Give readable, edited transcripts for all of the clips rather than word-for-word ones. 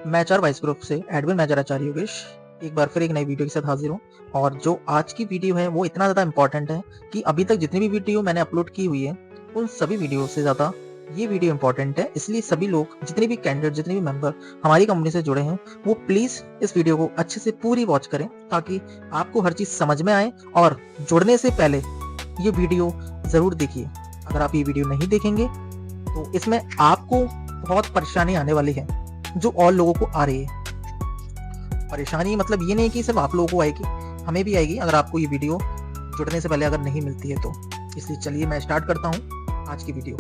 मैं HR vice group से admin manager आचार्य योगेश एक बार फिर एक नई वीडियो के साथ हाजिर हूँ। और जो आज की वीडियो है वो इतना ज़्यादा इंपॉर्टेंट है कि अभी तक जितनी भी वीडियो मैंने अपलोड की हुई है उन सभी वीडियो से ज़्यादा ये वीडियो इंपॉर्टेंट है। इसलिए सभी लोग, जितने भी कैंडिडेट, जितने भी मेंबर हमारी कंपनी से जुड़े हैं, वो प्लीज़ इस वीडियो को अच्छे से पूरी वॉच करें ताकि आपको हर चीज़ समझ में आए। और जुड़ने से पहले ये वीडियो ज़रूर देखिए। अगर आप ये वीडियो नहीं देखेंगे तो इसमें आपको बहुत परेशानी आने वाली है जो और लोगों को आ रही है। परेशानी मतलब ये नहीं कि सिर्फ आप लोगों को आएगी, हमें भी आएगी अगर आपको ये वीडियो जुड़ने से पहले अगर नहीं मिलती है तो। इसलिए चलिए मैं स्टार्ट करता हूँ आज की वीडियो।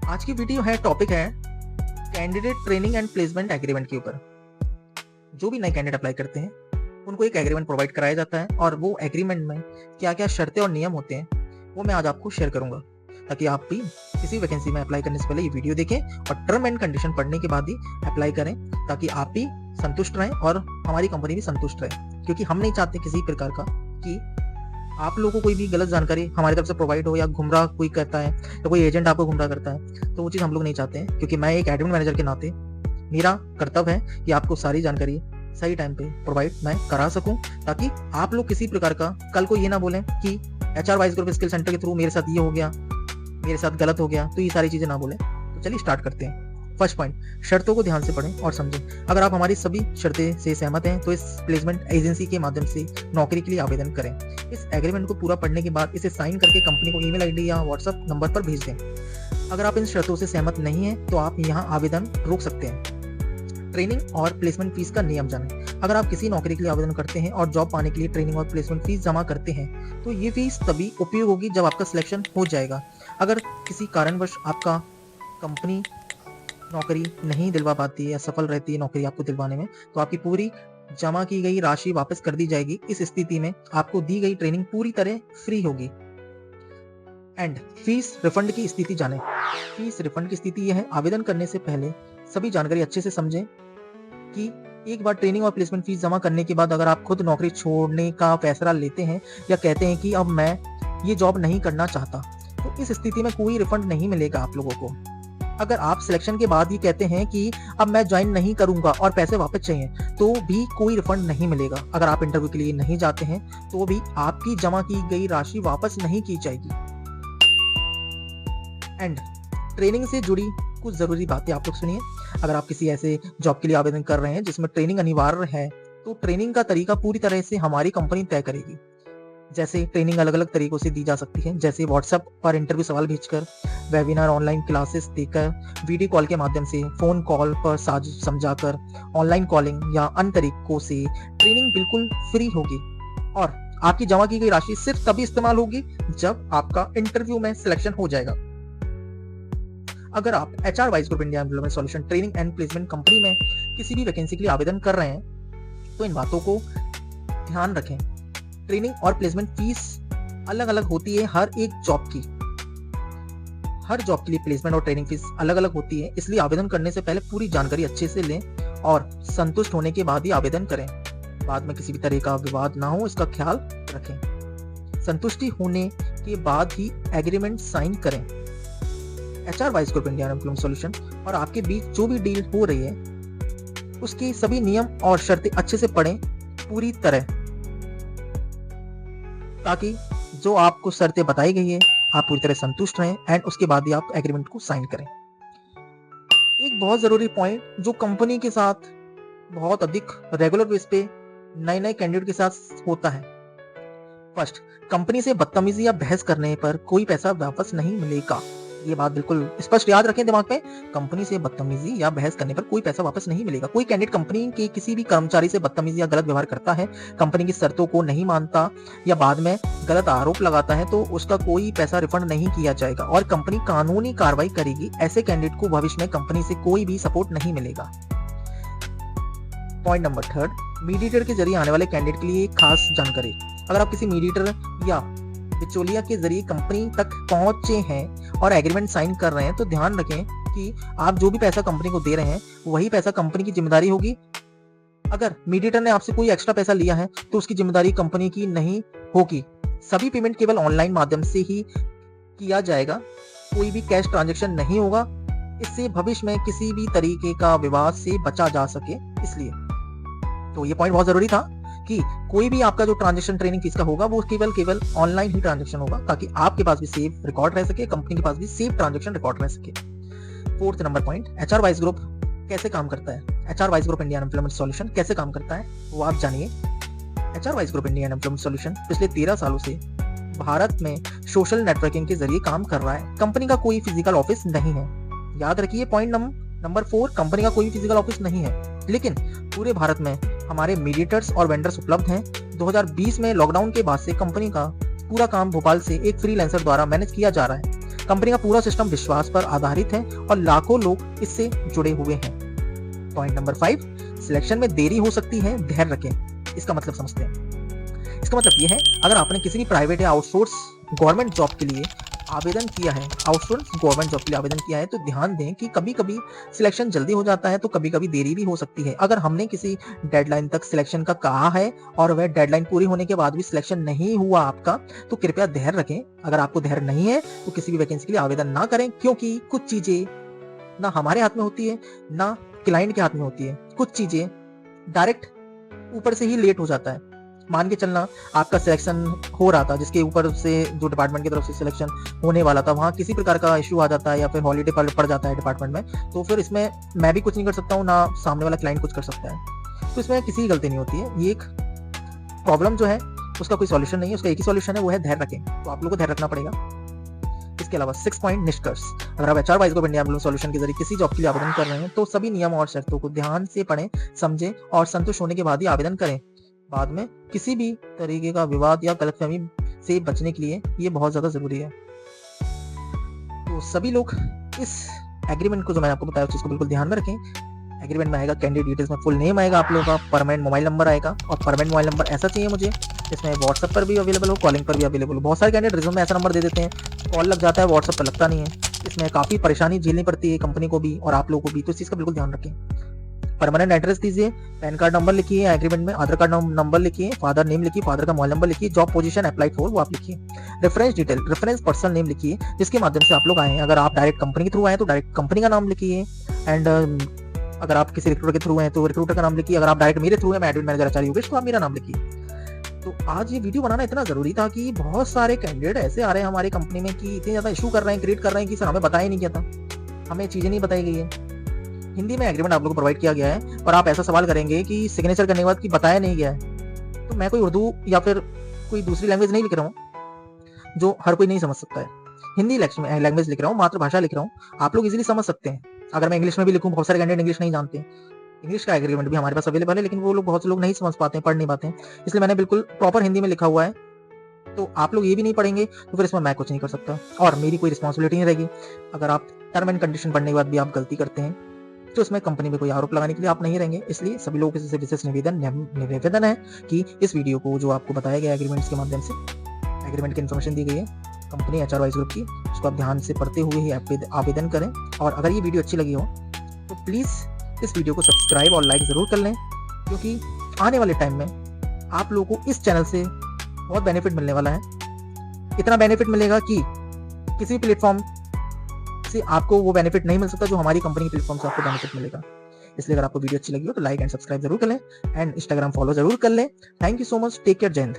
आज की वीडियो है, टॉपिक है candidate training and placement agreement के ऊपर। जो भी नए कैंडिडेट अप्लाई करते हैं उनको एक एग्रीमेंट प्रोवाइड कराया जाता है और वो एग्रीमेंट में क्या क्या शर्तें और नियम होते हैं वो मैं आज आपको शेयर करूंगा ताकि आप भी किसी वैकेंसी में अप्लाई करने से पहले ये वीडियो देखें और टर्म एंड कंडीशन पढ़ने के बाद ही अप्लाई करें ताकि आप भी संतुष्ट रहें और हमारी कंपनी भी संतुष्ट रहे। क्योंकि हम नहीं चाहते किसी प्रकार का कि आप लोगों को कोई भी गलत जानकारी हमारी तरफ से प्रोवाइड हो या गुमराह कोई करता है या कोई एजेंट आपको गुमराह करता है, तो वो चीज़ हम लोग नहीं चाहते हैं। क्योंकि मैं एक एडमिन मैनेजर के नाते मेरा कर्तव्य है कि आपको सारी जानकारी सही टाइम पे प्रोवाइड मैं करा सकूं ताकि आप लोग किसी प्रकार का कल को ये ना बोलें कि HR vice group skill centre के थ्रू मेरे साथ ये हो गया, मेरे साथ गलत हो गया, तो ये सारी चीजें ना बोलें। तो चलिए स्टार्ट करते हैं। फर्स्ट पॉइंट, शर्तों को ध्यान से पढ़ें और समझें। अगर आप हमारी सभी शर्तें से सहमत हैं तो इस प्लेसमेंट एजेंसी के माध्यम से नौकरी के लिए आवेदन करें। इस एग्रीमेंट को पूरा पढ़ने के बाद इसे साइन करके कंपनी को ईमेल आईडी या व्हाट्सएप नंबर पर भेज दें। अगर आप इन शर्तों से सहमत नहीं हैं तो आप यहाँ आवेदन रोक सकते हैं। ट्रेनिंग और प्लेसमेंट फीस का नियम जानें। अगर आप किसी नौकरी के लिए आवेदन करते हैं और जॉब पाने के लिए ट्रेनिंग और प्लेसमेंट फीस जमा करते हैं तो ये फीस तभी उपयोग होगी जब आपका सिलेक्शन हो जाएगा। अगर किसी कारणवश आपका कंपनी नौकरी नहीं दिलवा पाती है या सफल रहती है नौकरी आपको दिलवाने में, तो आपकी पूरी जमा की गई राशि वापस कर दी जाएगी। इस स्थिति में आपको दी गई ट्रेनिंग पूरी तरह फ्री होगी। एंड फीस रिफंड की स्थिति जानें। फीस रिफंड की स्थिति यह है, आवेदन करने से पहले सभी जानकारी अच्छे से समझें कि एक बार ट्रेनिंग और प्लेसमेंट फीस जमा करने के बाद अगर आप खुद नौकरी छोड़ने का फैसला लेते हैं या कहते हैं कि अब मैं ये जॉब नहीं करना चाहता, तो इस स्थिति में कोई रिफंड नहीं मिलेगा आप लोगों को। अगर आप सिलेक्शन के बाद ही कहते हैं कि अब मैं ज्वाइन नहीं करूंगा और पैसे वापस चाहिए, तो भी कोई रिफंड नहीं मिलेगा। अगर आप इंटरव्यू के लिए नहीं जाते हैं तो भी आपकी जमा की गई राशि वापस नहीं की जाएगी। एंड ट्रेनिंग से जुड़ी कुछ जरूरी बातें आप लोग सुनिए। अगर आप किसी ऐसे जॉब के लिए आवेदन कर रहे हैं जिसमें ट्रेनिंग अनिवार्य है तो ट्रेनिंग का तरीका पूरी तरह से हमारी कंपनी तय करेगी। जैसे ट्रेनिंग अलग अलग तरीकों से दी जा सकती है, जैसे व्हाट्सएप पर इंटरव्यू सवाल भेजकर, वेबिनार ऑनलाइन क्लासेस देकर, वीडियो कॉल के माध्यम से, फोन कॉल पर समझाकर, ऑनलाइन कॉलिंग या अन्य तरीकों से ट्रेनिंग बिल्कुल फ्री होगी और आपकी जमा की गई राशि सिर्फ तभी इस्तेमाल होगी जब आपका इंटरव्यू में सिलेक्शन हो जाएगा। अगर आप HR vice group India employment solution training and placement company में किसी भी वैकेंसी के लिए आवेदन कर रहे हैं तो इन बातों को ध्यान रखें। ट्रेनिंग और प्लेसमेंट फीस अलग अलग होती है हर एक जॉब की। हर जॉब के लिए प्लेसमेंट और ट्रेनिंग फीस अलग अलग होती है, इसलिए आवेदन करने से पहले पूरी जानकारी अच्छे से लें और संतुष्ट होने के बाद ही आवेदन करें। बाद में किसी भी तरह का विवाद ना हो, इसका ख्याल रखें। संतुष्टि होने के बाद ही एग्रीमेंट साइन करें। HR vice group India employment solution और आपके बीच जो भी डील हो रही है उसके सभी नियम और शर्तें अच्छे से पढ़ें पूरी तरह, ताकि जो आपको शर्तें बताई गई है आप पूरी तरह संतुष्ट रहें एंड उसके बाद ही आप एग्रीमेंट को साइन करें। एक बहुत जरूरी पॉइंट जो कंपनी के साथ बहुत अधिक रेगुलर बेस पे नए नए कैंडिडेट के साथ होता है। फर्स्ट, कंपनी से बदतमीजी या बहस करने पर कोई पैसा वापस नहीं मिलेगा। ये बात बिल्कुल स्पष्ट याद रखें दिमाग में। कंपनी से बदतमीजी या बहस करने पर कोई पैसा वापस नहीं मिलेगा। कोई कैंडिडेट कंपनी के किसी भी कर्मचारी से बदतमीजी या गलत व्यवहार करता है, कंपनी की शर्तों को नहीं मानता या बाद में गलत आरोप लगाता है तो उसका कोई पैसा रिफंड नहीं किया जाएगा और कंपनी कानूनी कार्रवाई करेगी। ऐसे कैंडिडेट को भविष्य में कंपनी से कोई भी सपोर्ट नहीं मिलेगा। पॉइंट नंबर थर्ड, मीडिएटर के जरिए आने वाले कैंडिडेट के लिए एक खास जानकारी। अगर आप किसी मीडिएटर या बिचौलिया के जरिए कंपनी तक पहुंचे हैं और एग्रीमेंट साइन कर रहे हैं तो ध्यान रखें कि आप जो भी पैसा कंपनी को दे रहे हैं वही पैसा कंपनी की जिम्मेदारी होगी। अगर मीडिएटर ने आपसे कोई एक्स्ट्रा पैसा लिया है तो उसकी जिम्मेदारी कंपनी की नहीं होगी। सभी पेमेंट केवल ऑनलाइन माध्यम से ही किया जाएगा, कोई भी कैश ट्रांजैक्शन नहीं होगा इससे भविष्य में किसी भी तरीके का विवाद से बचा जा सके, इसलिए तो ये पॉइंट बहुत जरूरी था कि कोई भी आपका जो ट्रांजेक्शन ट्रेनिंग फीस का होगा वो केवल ऑनलाइन ही ट्रांजेक्शन होगा, ताकि आपके पास भी सेफ रिकॉर्ड रह सके, कंपनी के पास भी सेफ ट्रांजेक्शन रिकॉर्ड रह सके। Fourth number point, HR wise group कैसे काम करता है। HR wise group India unemployment solution कैसे काम करता है वो आप जानिए। HR wise group India unemployment solution पिछले 13 सालों से भारत में सोशल नेटवर्किंग के जरिए काम कर रहा है। कंपनी का कोई फिजिकल ऑफिस नहीं है, याद रखिए पॉइंट नंबर 4, कंपनी का कोई फिजिकल ऑफिस नहीं है, लेकिन पूरे भारत में हमारे मीडिएटर्स और वेंडर्स उपलब्ध हैं। 2020 में लॉकडाउन के बाद से कंपनी का पूरा काम भोपाल से एक फ्रीलांसर द्वारा मैनेज किया जा रहा है। कंपनी का पूरा सिस्टम विश्वास पर आधारित है और लाखों लोग इससे जुड़े हुए हैं। पॉइंट नंबर 5, सिलेक्शन में देरी हो सकती है, धैर्य रखें। इसका मतलब समझते हैं। इसका मतलब ये है, अगर आपने किसी भी प्राइवेट या आउटसोर्स गवर्नमेंट जॉब के लिए आवेदन किया है, आउटसोर्स गवर्नमेंट जॉब के लिए आवेदन किया है, तो ध्यान दें कि कभी कभी सिलेक्शन जल्दी हो जाता है तो कभी कभी देरी भी हो सकती है। अगर हमने किसी डेडलाइन तक सिलेक्शन का कहा है और वह डेडलाइन पूरी होने के बाद भी सिलेक्शन नहीं हुआ आपका, तो कृपया धैर्य रखें। अगर आपको धैर्य नहीं है तो किसी भी वैकेंसी के लिए आवेदन ना करें, क्योंकि कुछ चीजें ना हमारे हाथ में होती है ना क्लाइंट के हाथ में होती है। कुछ चीजें डायरेक्ट ऊपर से ही लेट हो जाता है। मान के चलना आपका सिलेक्शन हो रहा था, जिसके ऊपर से जो डिपार्टमेंट की तरफ से सिलेक्शन होने वाला था, वहाँ किसी प्रकार का इश्यू आ जाता है या फिर हॉलीडे पड़ जाता है डिपार्टमेंट में, तो फिर इसमें मैं भी कुछ नहीं कर सकता हूँ, ना सामने वाला क्लाइंट कुछ कर सकता है। तो इसमें किसी की गलती नहीं होती है। ये एक प्रॉब्लम जो है उसका कोई सॉल्यूशन नहीं है, उसका एक ही सॉल्यूशन है, वो है धैर्य रखें। तो आप लोगों को धैर्य रखना पड़ेगा। इसके अलावा 6 पॉइंट निष्कर्ष, अगर आप HR wise group India unemployment solution के जरिए किसी जॉब के लिए आवेदन कर रहे हैं तो सभी नियम और शर्तों को ध्यान से पढ़ें, समझें और संतुष्ट होने के बाद ही आवेदन करें। बाद में किसी भी तरीके का विवाद या गलतफहमी से बचने के लिए ये बहुत ज्यादा जरूरी है। तो सभी लोग इस एग्रीमेंट को जो मैंने आपको बताया उस चीज को बिल्कुल ध्यान में रखें। एग्रीमेंट में आएगा कैंडिडेट डिटेल्स में फुल नेम आएगा आप लोगों का, परमानेंट मोबाइल नंबर आएगा, और परमानेंट मोबाइल नंबर ऐसा चाहिए मुझे इसमें व्हाट्सएप पर भी अवेलेबल हो, कॉलिंग पर भी अवेलेबल हो। बहुत सारे कैंडिडेट रिज्यूम में ऐसा नंबर दे देते हैं, कॉल लग जाता है, व्हाट्सएप पर लगता नहीं है। इसमें काफी परेशानी झेलनी पड़ती है कंपनी को भी और आप लोगों को भी, तो इस चीज का बिल्कुल ध्यान रखें। परमानेंट एड्रेस दीजिए, पैन कार्ड नंबर लिखिए एग्रीमेंट में, आधार कार्ड नंबर लिखिए, फादर नेम लिखिए, फादर का मोबाइल नंबर लिखिए, जॉब पोजीशन अप्लाई फॉर वो आप लिखिए, reference detail, reference person name लिखिए जिसके माध्यम से आप लोग आए हैं। अगर आप डायरेक्ट कंपनी के थ्रू आए तो डायरेक्ट कंपनी का नाम लिखिए, एंड अगर आप किसी रिक्रूटर के थ्रू हैं तो रिक्रूटर का नाम लिखिए। अगर आप डायरेक्ट मेरे थ्रू हैं, मैं एडमिन मैनेजर आचार्य योगेश, तो आप मेरा नाम लिखिए। तो आज ये वीडियो बनाना इतना जरूरी था कि बहुत सारे कैंडिडेट ऐसे आ रहे हैं हमारी कंपनी में कि इतने ज्यादा इशू कर रहे हैं, क्रिएट कर रहे हैं कि सर हमें बताया ही नहीं गया था, हमें चीजें नहीं बताई गई है। हिंदी में एग्रीमेंट आप लोगों को प्रोवाइड किया गया है और आप ऐसा सवाल करेंगे कि सिग्नेचर करने के बाद कि बताया नहीं गया है, तो मैं कोई उर्दू या फिर कोई दूसरी लैंग्वेज नहीं लिख रहा हूँ जो हर कोई नहीं समझ सकता है। हिंदी लैंग्वेज लिख रहा हूँ, मातृभाषा लिख रहा हूँ, आप लोग इजीली समझ सकते हैं। अगर मैं इंग्लिश में भी लिखूँ, बहुत सारे कैंडिडेट इंग्लिश नहीं जानते, इंग्लिश का एग्रीमेंट भी हमारे पास अवेलेबल है, लेकिन वो लोग बहुत से लोग नहीं समझ पाते हैं, पढ़ नहीं पाते हैं, इसलिए मैंने बिल्कुल प्रॉपर हिंदी में लिखा हुआ है। तो आप लोग ये भी नहीं पढ़ेंगे तो फिर इसमें मैं कुछ नहीं कर सकता और मेरी कोई रिस्पॉन्सिबिलिटी नहीं रहेगी। अगर आप टर्म एंड कंडीशन पढ़ने के बाद भी आप गलती करते हैं तो इसमें कंपनी में कोई आरोप लगाने के लिए आप नहीं रहेंगे। इसलिए सभी लोगों से विशेष निवेदन है कि इस वीडियो को जो आपको बताया गया एग्रीमेंट्स के माध्यम से, एग्रीमेंट की इन्फॉर्मेशन दी गई है कंपनी एचआर वाइज ग्रुप की, उसको आप ध्यान से पढ़ते हुए ही आवेदन करें। और अगर ये वीडियो अच्छी लगी हो तो प्लीज़ इस वीडियो को सब्सक्राइब और लाइक ज़रूर कर लें, क्योंकि आने वाले टाइम में आप लोगों को इस चैनल से बहुत बेनिफिट मिलने वाला है। इतना बेनिफिट मिलेगा कि किसी भी प्लेटफॉर्म से आपको वो बेनिफिट नहीं मिल सकता जो हमारी कंपनी के प्लेटफॉर्म से आपको बेनिफिट मिलेगा। इसलिए अगर आपको वीडियो अच्छी लगी हो तो लाइक एंड सब्सक्राइब जरूर कर लें, एंड इंस्टाग्राम फॉलो जरूर कर लें। Thank you so much, take care, Jai Hind.